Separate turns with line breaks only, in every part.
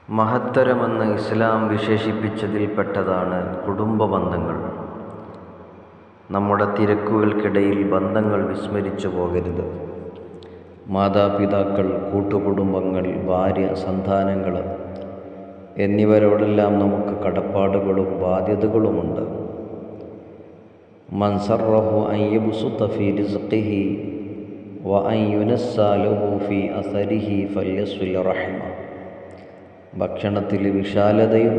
മഹത്തരമെന്ന് ഇസ്ലാം വിശേഷിപ്പിച്ചതിൽപ്പെട്ടതാണ് കുടുംബബന്ധങ്ങൾ. നമ്മുടെ തിരക്കുകൾക്കിടയിൽ ബന്ധങ്ങൾ വിസ്മരിച്ചു പോകരുത്. മാതാപിതാക്കൾ, കൂട്ടുകുടുംബങ്ങൾ, ഭാര്യ, സന്താനങ്ങൾ എന്നിവരോടെല്ലാം നമുക്ക് കടപ്പാടുകളും ബാധ്യതകളുമുണ്ട്. മൻ സർറഹു അൻ യബ്സുത ഫീ റിസ്ഖിഹി വ അൻ യുനസ്സാ ലഹു ഫീ അസരിഹി ഫല്യസ്വിൽ റഹിമ. ഭക്ഷണത്തിൽ വിശാലതയും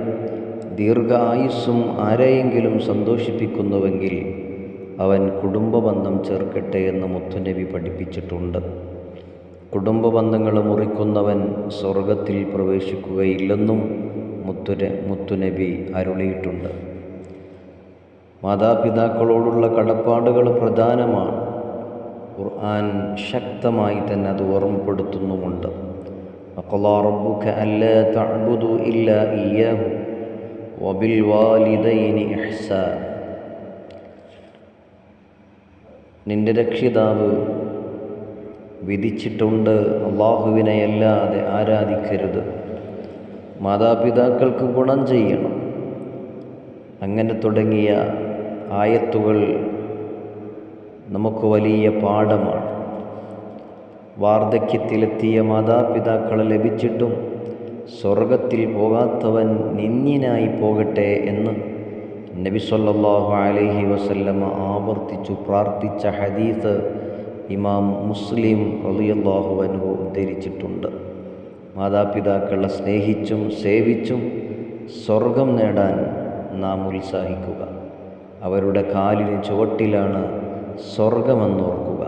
ദീർഘായുസ്സും ആരെയെങ്കിലും സന്തോഷിപ്പിക്കുന്നുവെങ്കിൽ അവൻ കുടുംബബന്ധം ചേർക്കട്ടെ എന്ന് മുത്തുനബി പഠിപ്പിച്ചിട്ടുണ്ട്. കുടുംബബന്ധങ്ങൾ മുറിക്കുന്നവൻ സ്വർഗത്തിൽ പ്രവേശിക്കുകയില്ലെന്നും മുത്തുനബി അരുളിയിട്ടുണ്ട്. മാതാപിതാക്കളോടുള്ള കടപ്പാടുകൾ പ്രധാനമാണ്. ഖുർആൻ ശക്തമായി തന്നെ അത് ഓർമ്മപ്പെടുത്തുന്നുമുണ്ട്. വഖളാ റബ്ബുക അല്ലാ തഅ്ബുദു ഇല്ലാ ഇയ്യാഹു വബിൽ വാലിദൈനി ഇഹ്സാൻ. നിന്റെ രക്ഷിതാവ് വിധിച്ചിട്ടുണ്ട്, അല്ലാഹുവിനെയല്ലാതെ ആരാധിക്കരുത്, മാതാപിതാക്കൾക്ക് ഗുണം ചെയ്യണം. അങ്ങനെ തുടങ്ങിയ ആയത്തുകൾ നമുക്ക് വലിയ പാഠമാണ്. വാർദ്ധക്യത്തിലെത്തിയ മാതാപിതാക്കളെ ലഭിച്ചിട്ടും സ്വർഗത്തിൽ പോകാത്തവൻ നിന്ദ്യനായി പോകട്ടെ എന്ന് നബി സല്ലല്ലാഹു അലൈഹി വസല്ലമ ആവർത്തിച്ചു പ്രാർത്ഥിച്ച ഹദീസ് ഇമാം മുസ്ലിം റളിയല്ലാഹു അൻഹു ഉദ്ധരിച്ചിട്ടുണ്ട്. മാതാപിതാക്കളെ സ്നേഹിച്ചും സേവിച്ചും സ്വർഗം നേടാൻ നാം ഉത്സാഹിക്കുക. അവരുടെ കാലിന് ചുവട്ടിലാണ് സ്വർഗമെന്നോർക്കുക.